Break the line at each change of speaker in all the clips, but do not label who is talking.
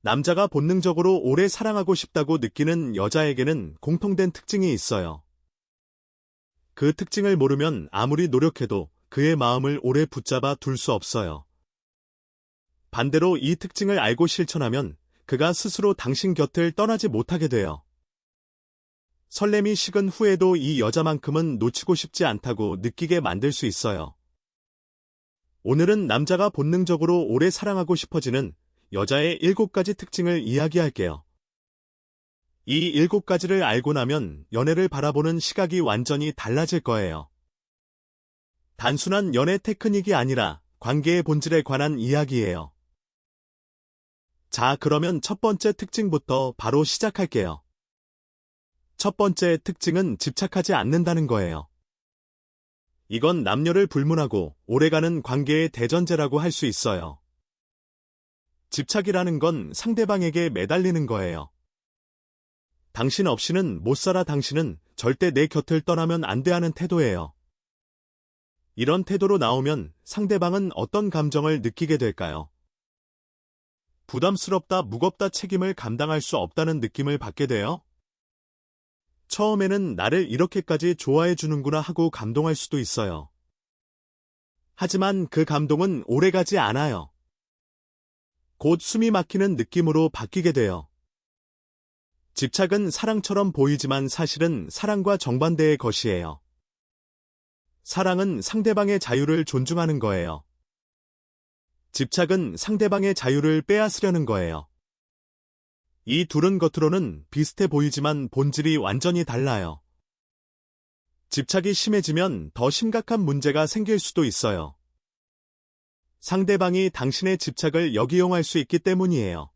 남자가 본능적으로 오래 사랑하고 싶다고 느끼는 여자에게는 공통된 특징이 있어요. 그 특징을 모르면 아무리 노력해도 그의 마음을 오래 붙잡아 둘 수 없어요. 반대로 이 특징을 알고 실천하면 그가 스스로 당신 곁을 떠나지 못하게 돼요. 설렘이 식은 후에도 이 여자만큼은 놓치고 싶지 않다고 느끼게 만들 수 있어요. 오늘은 남자가 본능적으로 오래 사랑하고 싶어지는 여자의 7가지 특징을 이야기할게요. 이 7가지를 알고 나면 연애를 바라보는 시각이 완전히 달라질 거예요. 단순한 연애 테크닉이 아니라 관계의 본질에 관한 이야기예요. 자, 그러면 첫 번째 특징부터 바로 시작할게요. 첫 번째 특징은 집착하지 않는다는 거예요. 이건 남녀를 불문하고 오래가는 관계의 대전제라고 할 수 있어요. 집착이라는 건 상대방에게 매달리는 거예요. 당신 없이는 못 살아, 당신은 절대 내 곁을 떠나면 안 돼 하는 태도예요. 이런 태도로 나오면 상대방은 어떤 감정을 느끼게 될까요? 부담스럽다, 무겁다, 책임을 감당할 수 없다는 느낌을 받게 돼요? 처음에는 나를 이렇게까지 좋아해 주는구나 하고 감동할 수도 있어요. 하지만 그 감동은 오래가지 않아요. 곧 숨이 막히는 느낌으로 바뀌게 돼요. 집착은 사랑처럼 보이지만 사실은 사랑과 정반대의 것이에요. 사랑은 상대방의 자유를 존중하는 거예요. 집착은 상대방의 자유를 빼앗으려는 거예요. 이 둘은 겉으로는 비슷해 보이지만 본질이 완전히 달라요. 집착이 심해지면 더 심각한 문제가 생길 수도 있어요. 상대방이 당신의 집착을 역이용할 수 있기 때문이에요.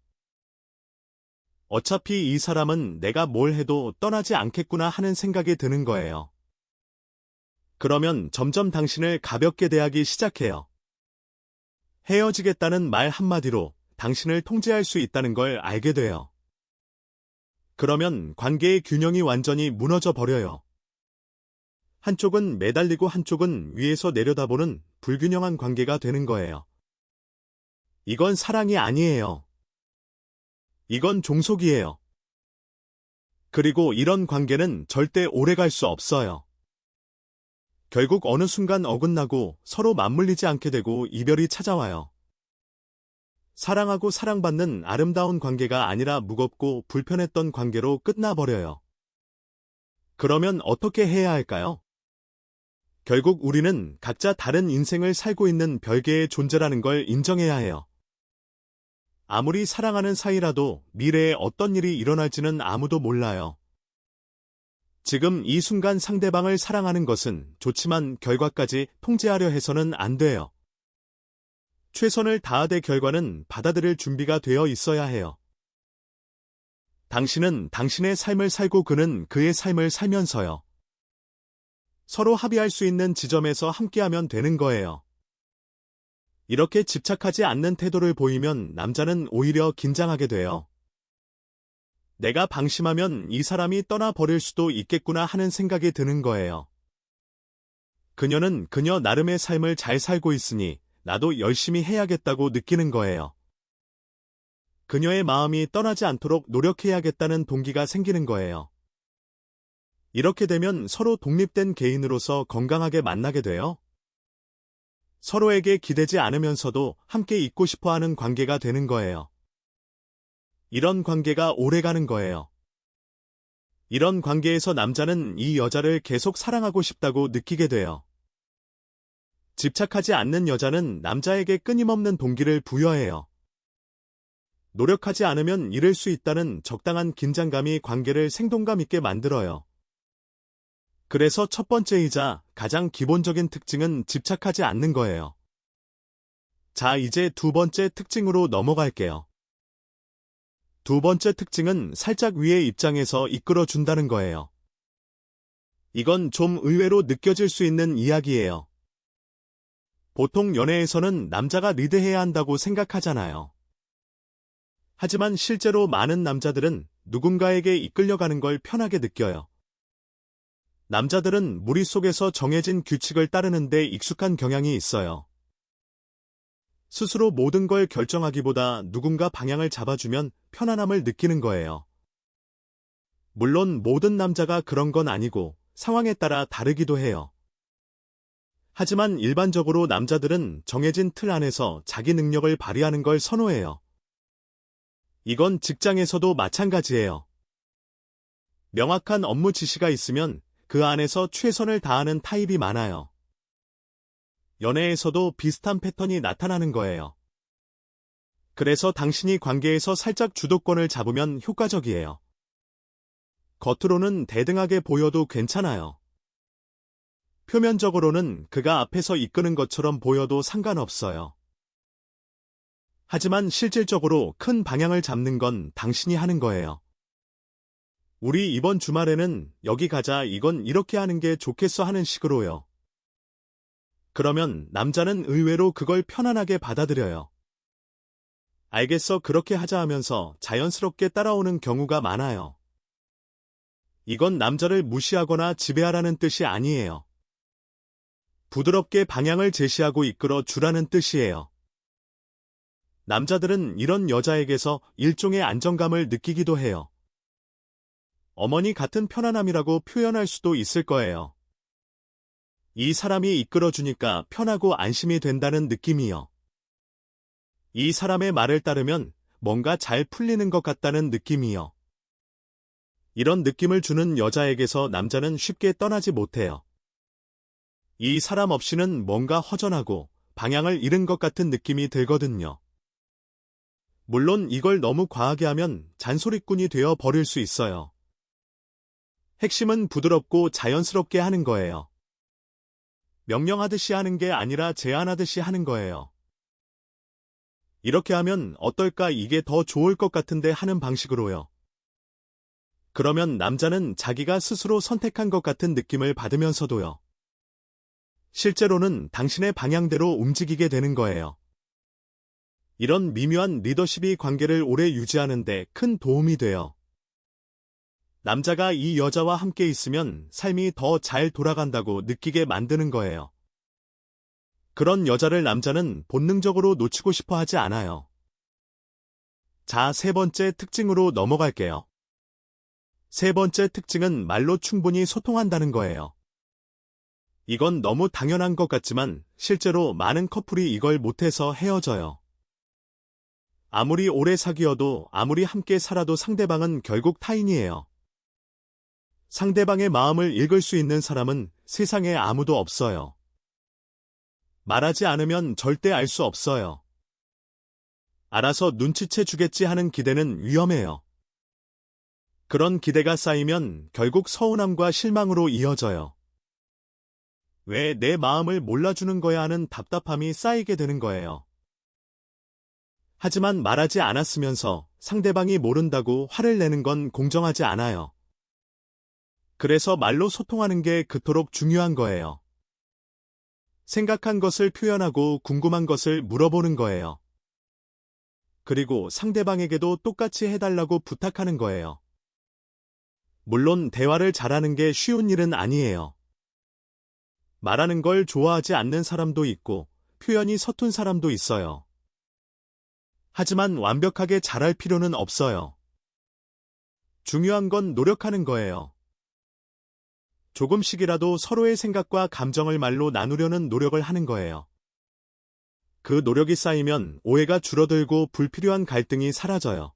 어차피 이 사람은 내가 뭘 해도 떠나지 않겠구나 하는 생각이 드는 거예요. 그러면 점점 당신을 가볍게 대하기 시작해요. 헤어지겠다는 말 한마디로 당신을 통제할 수 있다는 걸 알게 돼요. 그러면 관계의 균형이 완전히 무너져 버려요. 한쪽은 매달리고 한쪽은 위에서 내려다보는 불균형한 관계가 되는 거예요. 이건 사랑이 아니에요. 이건 종속이에요. 그리고 이런 관계는 절대 오래갈 수 없어요. 결국 어느 순간 어긋나고 서로 맞물리지 않게 되고 이별이 찾아와요. 사랑하고 사랑받는 아름다운 관계가 아니라 무겁고 불편했던 관계로 끝나버려요. 그러면 어떻게 해야 할까요? 결국 우리는 각자 다른 인생을 살고 있는 별개의 존재라는 걸 인정해야 해요. 아무리 사랑하는 사이라도 미래에 어떤 일이 일어날지는 아무도 몰라요. 지금 이 순간 상대방을 사랑하는 것은 좋지만 결과까지 통제하려 해서는 안 돼요. 최선을 다하되 결과는 받아들일 준비가 되어 있어야 해요. 당신은 당신의 삶을 살고 그는 그의 삶을 살면서요. 서로 합의할 수 있는 지점에서 함께하면 되는 거예요. 이렇게 집착하지 않는 태도를 보이면 남자는 오히려 긴장하게 돼요. 내가 방심하면 이 사람이 떠나버릴 수도 있겠구나 하는 생각이 드는 거예요. 그녀는 그녀 나름의 삶을 잘 살고 있으니 나도 열심히 해야겠다고 느끼는 거예요. 그녀의 마음이 떠나지 않도록 노력해야겠다는 동기가 생기는 거예요. 이렇게 되면 서로 독립된 개인으로서 건강하게 만나게 돼요. 서로에게 기대지 않으면서도 함께 있고 싶어하는 관계가 되는 거예요. 이런 관계가 오래가는 거예요. 이런 관계에서 남자는 이 여자를 계속 사랑하고 싶다고 느끼게 돼요. 집착하지 않는 여자는 남자에게 끊임없는 동기를 부여해요. 노력하지 않으면 잃을 수 있다는 적당한 긴장감이 관계를 생동감 있게 만들어요. 그래서 첫 번째이자 가장 기본적인 특징은 집착하지 않는 거예요. 자, 이제 두 번째 특징으로 넘어갈게요. 두 번째 특징은 살짝 위의 입장에서 이끌어준다는 거예요. 이건 좀 의외로 느껴질 수 있는 이야기예요. 보통 연애에서는 남자가 리드해야 한다고 생각하잖아요. 하지만 실제로 많은 남자들은 누군가에게 이끌려가는 걸 편하게 느껴요. 남자들은 무리 속에서 정해진 규칙을 따르는 데 익숙한 경향이 있어요. 스스로 모든 걸 결정하기보다 누군가 방향을 잡아주면 편안함을 느끼는 거예요. 물론 모든 남자가 그런 건 아니고 상황에 따라 다르기도 해요. 하지만 일반적으로 남자들은 정해진 틀 안에서 자기 능력을 발휘하는 걸 선호해요. 이건 직장에서도 마찬가지예요. 명확한 업무 지시가 있으면 그 안에서 최선을 다하는 타입이 많아요. 연애에서도 비슷한 패턴이 나타나는 거예요. 그래서 당신이 관계에서 살짝 주도권을 잡으면 효과적이에요. 겉으로는 대등하게 보여도 괜찮아요. 표면적으로는 그가 앞에서 이끄는 것처럼 보여도 상관없어요. 하지만 실질적으로 큰 방향을 잡는 건 당신이 하는 거예요. 우리 이번 주말에는 여기 가자, 이건 이렇게 하는 게 좋겠어 하는 식으로요. 그러면 남자는 의외로 그걸 편안하게 받아들여요. 알겠어, 그렇게 하자 하면서 자연스럽게 따라오는 경우가 많아요. 이건 남자를 무시하거나 지배하라는 뜻이 아니에요. 부드럽게 방향을 제시하고 이끌어 주라는 뜻이에요. 남자들은 이런 여자에게서 일종의 안정감을 느끼기도 해요. 어머니 같은 편안함이라고 표현할 수도 있을 거예요. 이 사람이 이끌어주니까 편하고 안심이 된다는 느낌이요. 이 사람의 말을 따르면 뭔가 잘 풀리는 것 같다는 느낌이요. 이런 느낌을 주는 여자에게서 남자는 쉽게 떠나지 못해요. 이 사람 없이는 뭔가 허전하고 방향을 잃은 것 같은 느낌이 들거든요. 물론 이걸 너무 과하게 하면 잔소리꾼이 되어 버릴 수 있어요. 핵심은 부드럽고 자연스럽게 하는 거예요. 명령하듯이 하는 게 아니라 제안하듯이 하는 거예요. 이렇게 하면 어떨까, 이게 더 좋을 것 같은데 하는 방식으로요. 그러면 남자는 자기가 스스로 선택한 것 같은 느낌을 받으면서도요. 실제로는 당신의 방향대로 움직이게 되는 거예요. 이런 미묘한 리더십이 관계를 오래 유지하는 데 큰 도움이 돼요. 남자가 이 여자와 함께 있으면 삶이 더 잘 돌아간다고 느끼게 만드는 거예요. 그런 여자를 남자는 본능적으로 놓치고 싶어 하지 않아요. 자, 세 번째 특징으로 넘어갈게요. 세 번째 특징은 말로 충분히 소통한다는 거예요. 이건 너무 당연한 것 같지만 실제로 많은 커플이 이걸 못해서 헤어져요. 아무리 오래 사귀어도 아무리 함께 살아도 상대방은 결국 타인이에요. 상대방의 마음을 읽을 수 있는 사람은 세상에 아무도 없어요. 말하지 않으면 절대 알 수 없어요. 알아서 눈치채 주겠지 하는 기대는 위험해요. 그런 기대가 쌓이면 결국 서운함과 실망으로 이어져요. 왜 내 마음을 몰라주는 거야 하는 답답함이 쌓이게 되는 거예요. 하지만 말하지 않았으면서 상대방이 모른다고 화를 내는 건 공정하지 않아요. 그래서 말로 소통하는 게 그토록 중요한 거예요. 생각한 것을 표현하고 궁금한 것을 물어보는 거예요. 그리고 상대방에게도 똑같이 해달라고 부탁하는 거예요. 물론 대화를 잘하는 게 쉬운 일은 아니에요. 말하는 걸 좋아하지 않는 사람도 있고 표현이 서툰 사람도 있어요. 하지만 완벽하게 잘할 필요는 없어요. 중요한 건 노력하는 거예요. 조금씩이라도 서로의 생각과 감정을 말로 나누려는 노력을 하는 거예요. 그 노력이 쌓이면 오해가 줄어들고 불필요한 갈등이 사라져요.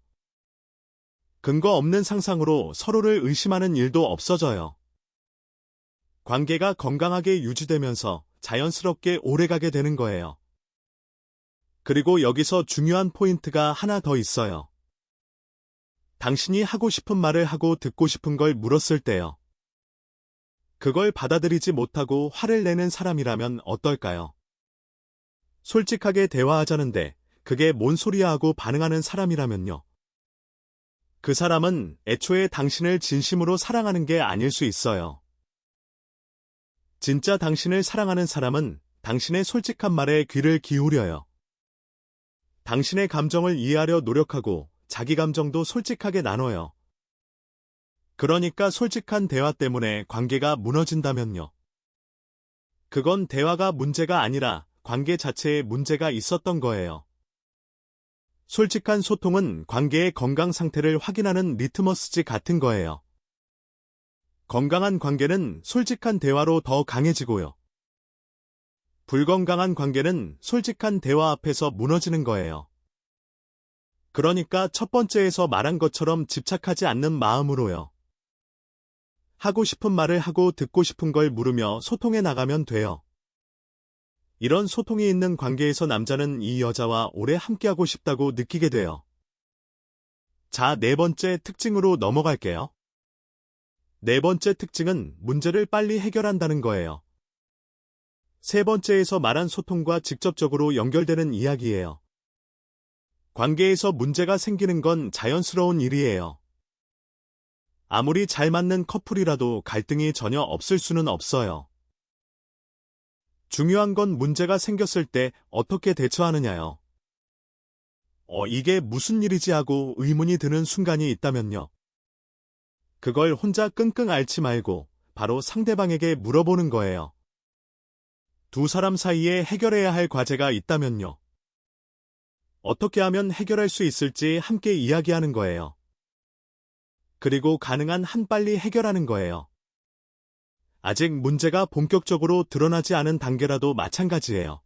근거 없는 상상으로 서로를 의심하는 일도 없어져요. 관계가 건강하게 유지되면서 자연스럽게 오래가게 되는 거예요. 그리고 여기서 중요한 포인트가 하나 더 있어요. 당신이 하고 싶은 말을 하고 듣고 싶은 걸 물었을 때요. 그걸 받아들이지 못하고 화를 내는 사람이라면 어떨까요? 솔직하게 대화하자는데 그게 뭔 소리야 하고 반응하는 사람이라면요. 그 사람은 애초에 당신을 진심으로 사랑하는 게 아닐 수 있어요. 진짜 당신을 사랑하는 사람은 당신의 솔직한 말에 귀를 기울여요. 당신의 감정을 이해하려 노력하고 자기 감정도 솔직하게 나눠요. 그러니까 솔직한 대화 때문에 관계가 무너진다면요. 그건 대화가 문제가 아니라 관계 자체에 문제가 있었던 거예요. 솔직한 소통은 관계의 건강 상태를 확인하는 리트머스지 같은 거예요. 건강한 관계는 솔직한 대화로 더 강해지고요. 불건강한 관계는 솔직한 대화 앞에서 무너지는 거예요. 그러니까 첫 번째에서 말한 것처럼 집착하지 않는 마음으로요. 하고 싶은 말을 하고 듣고 싶은 걸 물으며 소통해 나가면 돼요. 이런 소통이 있는 관계에서 남자는 이 여자와 오래 함께하고 싶다고 느끼게 돼요. 자, 네 번째 특징으로 넘어갈게요. 네 번째 특징은 문제를 빨리 해결한다는 거예요. 세 번째에서 말한 소통과 직접적으로 연결되는 이야기예요. 관계에서 문제가 생기는 건 자연스러운 일이에요. 아무리 잘 맞는 커플이라도 갈등이 전혀 없을 수는 없어요. 중요한 건 문제가 생겼을 때 어떻게 대처하느냐요. 이게 무슨 일이지 하고 의문이 드는 순간이 있다면요. 그걸 혼자 끙끙 앓지 말고 바로 상대방에게 물어보는 거예요. 두 사람 사이에 해결해야 할 과제가 있다면요. 어떻게 하면 해결할 수 있을지 함께 이야기하는 거예요. 그리고 가능한 한 빨리 해결하는 거예요. 아직 문제가 본격적으로 드러나지 않은 단계라도 마찬가지예요.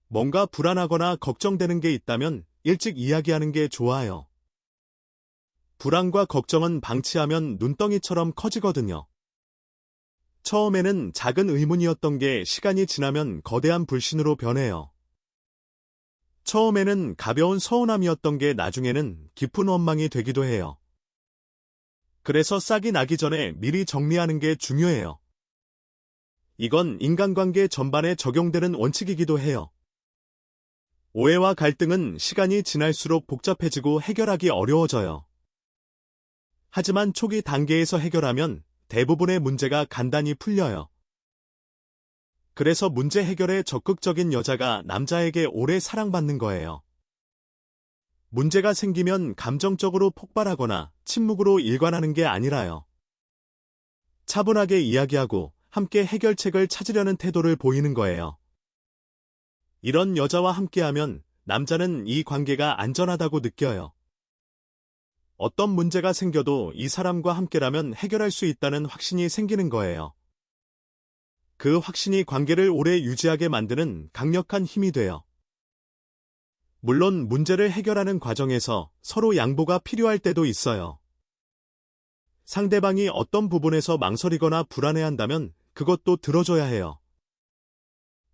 뭔가 불안하거나 걱정되는 게 있다면 일찍 이야기하는 게 좋아요. 불안과 걱정은 방치하면 눈덩이처럼 커지거든요. 처음에는 작은 의문이었던 게 시간이 지나면 거대한 불신으로 변해요. 처음에는 가벼운 서운함이었던 게 나중에는 깊은 원망이 되기도 해요. 그래서 싹이 나기 전에 미리 정리하는 게 중요해요. 이건 인간관계 전반에 적용되는 원칙이기도 해요. 오해와 갈등은 시간이 지날수록 복잡해지고 해결하기 어려워져요. 하지만 초기 단계에서 해결하면 대부분의 문제가 간단히 풀려요. 그래서 문제 해결에 적극적인 여자가 남자에게 오래 사랑받는 거예요. 문제가 생기면 감정적으로 폭발하거나 침묵으로 일관하는 게 아니라요. 차분하게 이야기하고 함께 해결책을 찾으려는 태도를 보이는 거예요. 이런 여자와 함께하면 남자는 이 관계가 안전하다고 느껴요. 어떤 문제가 생겨도 이 사람과 함께라면 해결할 수 있다는 확신이 생기는 거예요. 그 확신이 관계를 오래 유지하게 만드는 강력한 힘이 돼요. 물론 문제를 해결하는 과정에서 서로 양보가 필요할 때도 있어요. 상대방이 어떤 부분에서 망설이거나 불안해한다면 그것도 들어줘야 해요.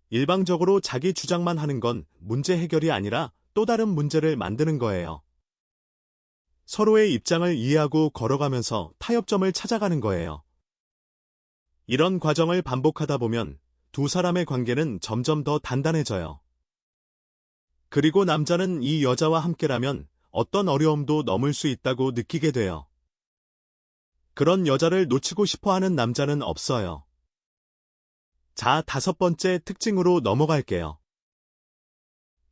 일방적으로 자기 주장만 하는 건 문제 해결이 아니라 또 다른 문제를 만드는 거예요. 서로의 입장을 이해하고 걸어가면서 타협점을 찾아가는 거예요. 이런 과정을 반복하다 보면 두 사람의 관계는 점점 더 단단해져요. 그리고 남자는 이 여자와 함께라면 어떤 어려움도 넘을 수 있다고 느끼게 돼요. 그런 여자를 놓치고 싶어 하는 남자는 없어요. 자, 다섯 번째 특징으로 넘어갈게요.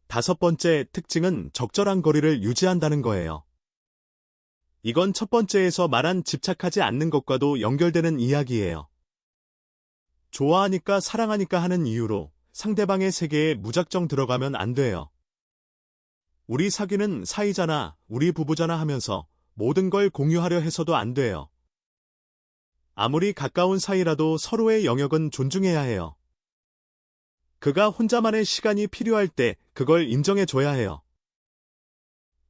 다섯 번째 특징은 적절한 거리를 유지한다는 거예요. 이건 첫 번째에서 말한 집착하지 않는 것과도 연결되는 이야기예요. 좋아하니까 사랑하니까 하는 이유로 상대방의 세계에 무작정 들어가면 안 돼요. 우리 사귀는 사이잖아, 우리 부부잖아 하면서 모든 걸 공유하려 해서도 안 돼요. 아무리 가까운 사이라도 서로의 영역은 존중해야 해요. 그가 혼자만의 시간이 필요할 때 그걸 인정해줘야 해요.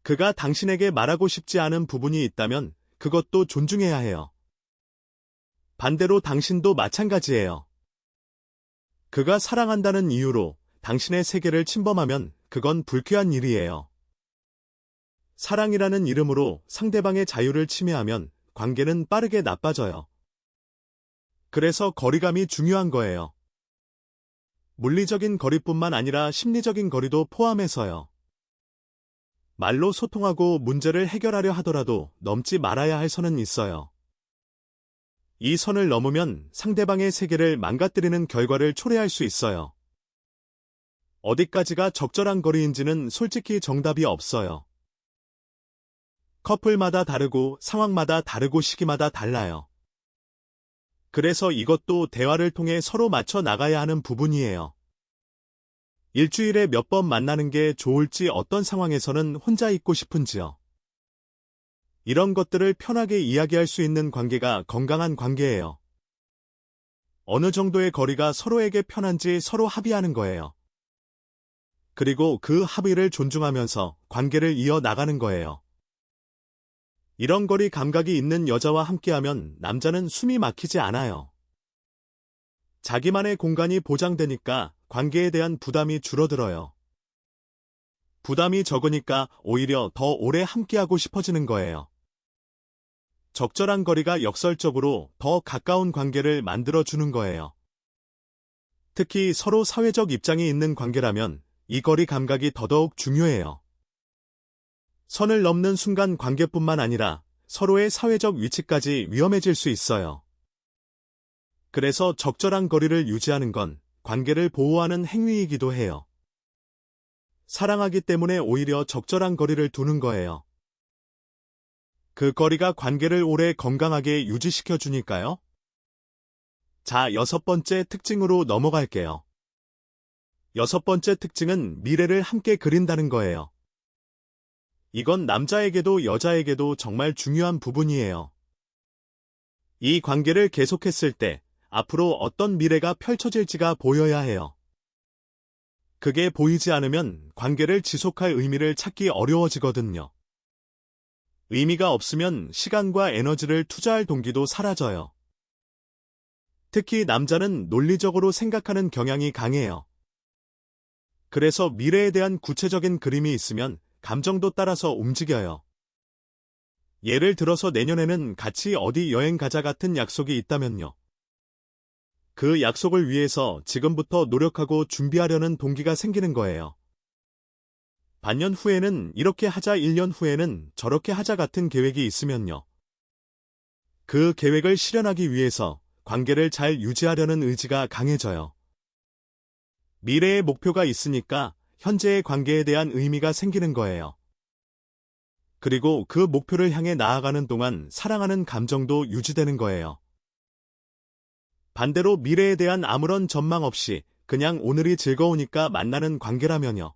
그가 당신에게 말하고 싶지 않은 부분이 있다면 그것도 존중해야 해요. 반대로 당신도 마찬가지예요. 그가 사랑한다는 이유로 당신의 세계를 침범하면 그건 불쾌한 일이에요. 사랑이라는 이름으로 상대방의 자유를 침해하면 관계는 빠르게 나빠져요. 그래서 거리감이 중요한 거예요. 물리적인 거리뿐만 아니라 심리적인 거리도 포함해서요. 말로 소통하고 문제를 해결하려 하더라도 넘지 말아야 할 선은 있어요. 이 선을 넘으면 상대방의 세계를 망가뜨리는 결과를 초래할 수 있어요. 어디까지가 적절한 거리인지는 솔직히 정답이 없어요. 커플마다 다르고 상황마다 다르고 시기마다 달라요. 그래서 이것도 대화를 통해 서로 맞춰 나가야 하는 부분이에요. 일주일에 몇 번 만나는 게 좋을지, 어떤 상황에서는 혼자 있고 싶은지요. 이런 것들을 편하게 이야기할 수 있는 관계가 건강한 관계예요. 어느 정도의 거리가 서로에게 편한지 서로 합의하는 거예요. 그리고 그 합의를 존중하면서 관계를 이어나가는 거예요. 이런 거리 감각이 있는 여자와 함께하면 남자는 숨이 막히지 않아요. 자기만의 공간이 보장되니까 관계에 대한 부담이 줄어들어요. 부담이 적으니까 오히려 더 오래 함께하고 싶어지는 거예요. 적절한 거리가 역설적으로 더 가까운 관계를 만들어주는 거예요. 특히 서로 사회적 입장이 있는 관계라면 이 거리 감각이 더더욱 중요해요. 선을 넘는 순간 관계뿐만 아니라 서로의 사회적 위치까지 위험해질 수 있어요. 그래서 적절한 거리를 유지하는 건 관계를 보호하는 행위이기도 해요. 사랑하기 때문에 오히려 적절한 거리를 두는 거예요. 그 거리가 관계를 오래 건강하게 유지시켜 주니까요. 자, 6번째 특징으로 넘어갈게요. 6번째 특징은 미래를 함께 그린다는 거예요. 이건 남자에게도 여자에게도 정말 중요한 부분이에요. 이 관계를 계속했을 때 앞으로 어떤 미래가 펼쳐질지가 보여야 해요. 그게 보이지 않으면 관계를 지속할 의미를 찾기 어려워지거든요. 의미가 없으면 시간과 에너지를 투자할 동기도 사라져요. 특히 남자는 논리적으로 생각하는 경향이 강해요. 그래서 미래에 대한 구체적인 그림이 있으면 감정도 따라서 움직여요. 예를 들어서 내년에는 같이 어디 여행 가자 같은 약속이 있다면요. 그 약속을 위해서 지금부터 노력하고 준비하려는 동기가 생기는 거예요. 반년 후에는 이렇게 하자, 1년 후에는 저렇게 하자 같은 계획이 있으면요. 그 계획을 실현하기 위해서 관계를 잘 유지하려는 의지가 강해져요. 미래의 목표가 있으니까 현재의 관계에 대한 의미가 생기는 거예요. 그리고 그 목표를 향해 나아가는 동안 사랑하는 감정도 유지되는 거예요. 반대로 미래에 대한 아무런 전망 없이 그냥 오늘이 즐거우니까 만나는 관계라면요.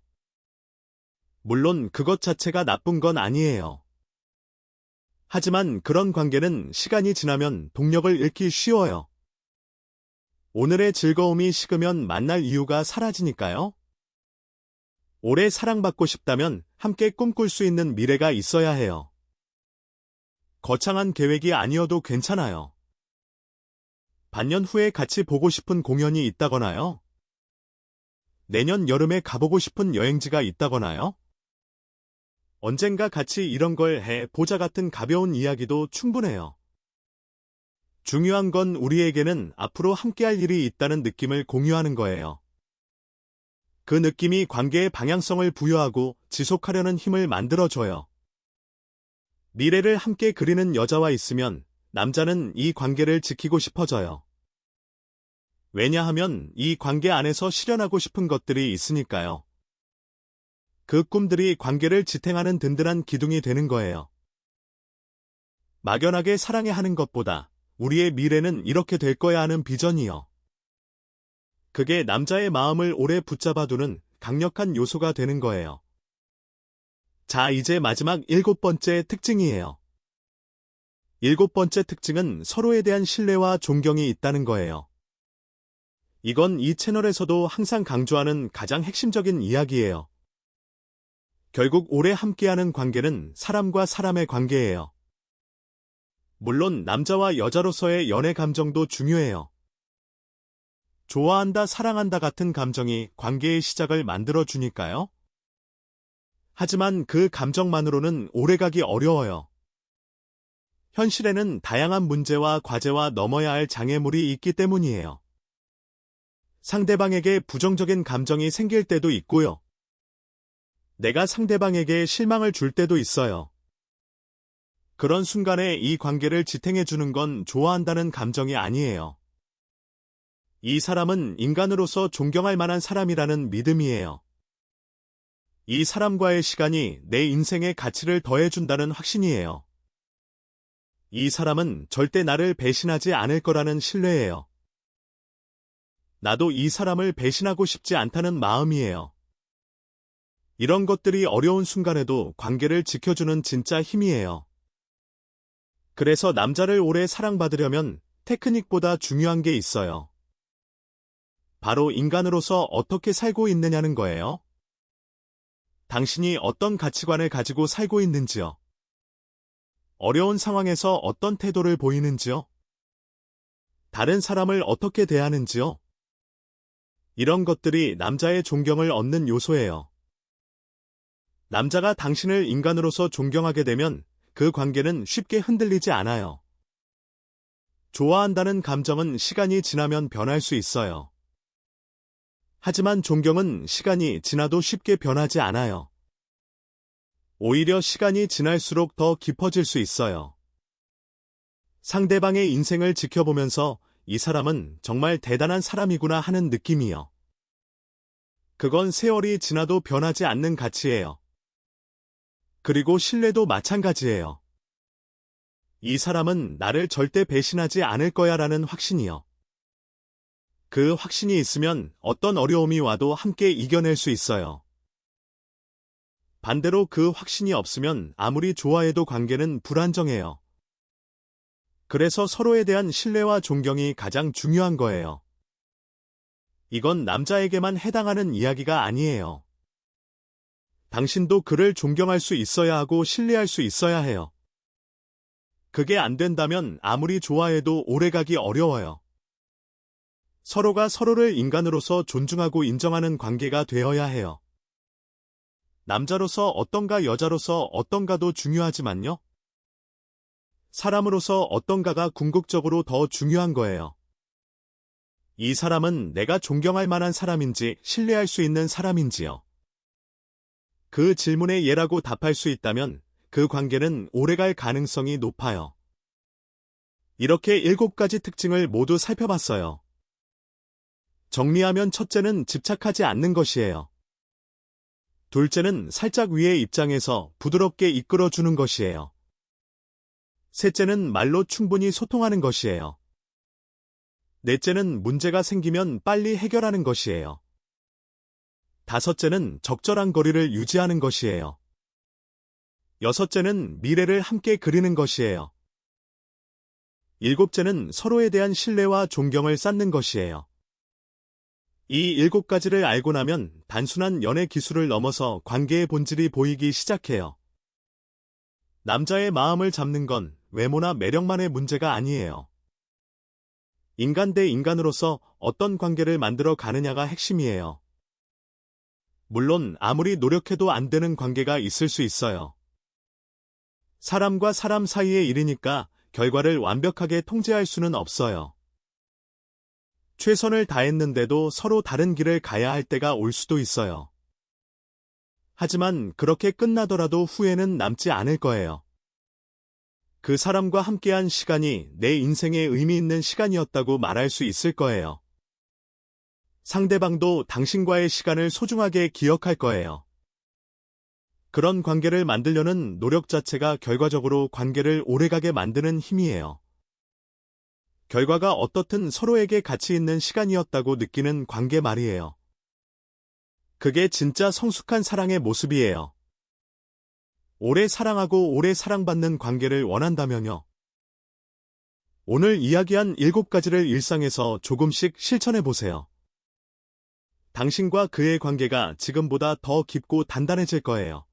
물론 그것 자체가 나쁜 건 아니에요. 하지만 그런 관계는 시간이 지나면 동력을 잃기 쉬워요. 오늘의 즐거움이 식으면 만날 이유가 사라지니까요. 오래 사랑받고 싶다면 함께 꿈꿀 수 있는 미래가 있어야 해요. 거창한 계획이 아니어도 괜찮아요. 반년 후에 같이 보고 싶은 공연이 있다거나요. 내년 여름에 가보고 싶은 여행지가 있다거나요. 언젠가 같이 이런 걸 해보자 같은 가벼운 이야기도 충분해요. 중요한 건 우리에게는 앞으로 함께할 일이 있다는 느낌을 공유하는 거예요. 그 느낌이 관계의 방향성을 부여하고 지속하려는 힘을 만들어줘요. 미래를 함께 그리는 여자와 있으면 남자는 이 관계를 지키고 싶어져요. 왜냐하면 이 관계 안에서 실현하고 싶은 것들이 있으니까요. 그 꿈들이 관계를 지탱하는 든든한 기둥이 되는 거예요. 막연하게 사랑해 하는 것보다 우리의 미래는 이렇게 될 거야 하는 비전이요. 그게 남자의 마음을 오래 붙잡아두는 강력한 요소가 되는 거예요. 자, 이제 마지막 7번째 특징이에요. 7번째 특징은 서로에 대한 신뢰와 존경이 있다는 거예요. 이건 이 채널에서도 항상 강조하는 가장 핵심적인 이야기예요. 결국 오래 함께하는 관계는 사람과 사람의 관계예요. 물론 남자와 여자로서의 연애 감정도 중요해요. 좋아한다, 사랑한다 같은 감정이 관계의 시작을 만들어주니까요. 하지만 그 감정만으로는 오래가기 어려워요. 현실에는 다양한 문제와 과제와 넘어야 할 장애물이 있기 때문이에요. 상대방에게 부정적인 감정이 생길 때도 있고요. 내가 상대방에게 실망을 줄 때도 있어요. 그런 순간에 이 관계를 지탱해주는 건 좋아한다는 감정이 아니에요. 이 사람은 인간으로서 존경할 만한 사람이라는 믿음이에요. 이 사람과의 시간이 내 인생에 가치를 더해준다는 확신이에요. 이 사람은 절대 나를 배신하지 않을 거라는 신뢰예요. 나도 이 사람을 배신하고 싶지 않다는 마음이에요. 이런 것들이 어려운 순간에도 관계를 지켜주는 진짜 힘이에요. 그래서 남자를 오래 사랑받으려면 테크닉보다 중요한 게 있어요. 바로 인간으로서 어떻게 살고 있느냐는 거예요. 당신이 어떤 가치관을 가지고 살고 있는지요? 어려운 상황에서 어떤 태도를 보이는지요? 다른 사람을 어떻게 대하는지요? 이런 것들이 남자의 존경을 얻는 요소예요. 남자가 당신을 인간으로서 존경하게 되면 그 관계는 쉽게 흔들리지 않아요. 좋아한다는 감정은 시간이 지나면 변할 수 있어요. 하지만 존경은 시간이 지나도 쉽게 변하지 않아요. 오히려 시간이 지날수록 더 깊어질 수 있어요. 상대방의 인생을 지켜보면서 이 사람은 정말 대단한 사람이구나 하는 느낌이요. 그건 세월이 지나도 변하지 않는 가치예요. 그리고 신뢰도 마찬가지예요. 이 사람은 나를 절대 배신하지 않을 거야 라는 확신이요. 그 확신이 있으면 어떤 어려움이 와도 함께 이겨낼 수 있어요. 반대로 그 확신이 없으면 아무리 좋아해도 관계는 불안정해요. 그래서 서로에 대한 신뢰와 존경이 가장 중요한 거예요. 이건 남자에게만 해당하는 이야기가 아니에요. 당신도 그를 존경할 수 있어야 하고 신뢰할 수 있어야 해요. 그게 안 된다면 아무리 좋아해도 오래가기 어려워요. 서로가 서로를 인간으로서 존중하고 인정하는 관계가 되어야 해요. 남자로서 어떤가 여자로서 어떤가도 중요하지만요. 사람으로서 어떤가가 궁극적으로 더 중요한 거예요. 이 사람은 내가 존경할 만한 사람인지 신뢰할 수 있는 사람인지요. 그 질문에 예라고 답할 수 있다면 그 관계는 오래갈 가능성이 높아요. 이렇게 7가지 특징을 모두 살펴봤어요. 정리하면 첫째는 집착하지 않는 것이에요. 둘째는 살짝 위의 입장에서 부드럽게 이끌어주는 것이에요. 셋째는 말로 충분히 소통하는 것이에요. 넷째는 문제가 생기면 빨리 해결하는 것이에요. 다섯째는 적절한 거리를 유지하는 것이에요. 여섯째는 미래를 함께 그리는 것이에요. 일곱째는 서로에 대한 신뢰와 존경을 쌓는 것이에요. 이 7가지를 알고 나면 단순한 연애 기술을 넘어서 관계의 본질이 보이기 시작해요. 남자의 마음을 잡는 건 외모나 매력만의 문제가 아니에요. 인간 대 인간으로서 어떤 관계를 만들어 가느냐가 핵심이에요. 물론 아무리 노력해도 안 되는 관계가 있을 수 있어요. 사람과 사람 사이의 일이니까 결과를 완벽하게 통제할 수는 없어요. 최선을 다했는데도 서로 다른 길을 가야 할 때가 올 수도 있어요. 하지만 그렇게 끝나더라도 후회는 남지 않을 거예요. 그 사람과 함께한 시간이 내 인생에 의미 있는 시간이었다고 말할 수 있을 거예요. 상대방도 당신과의 시간을 소중하게 기억할 거예요. 그런 관계를 만들려는 노력 자체가 결과적으로 관계를 오래가게 만드는 힘이에요. 결과가 어떻든 서로에게 가치 있는 시간이었다고 느끼는 관계 말이에요. 그게 진짜 성숙한 사랑의 모습이에요. 오래 사랑하고 오래 사랑받는 관계를 원한다면요. 오늘 이야기한 7가지를 일상에서 조금씩 실천해보세요. 당신과 그의 관계가 지금보다 더 깊고 단단해질 거예요.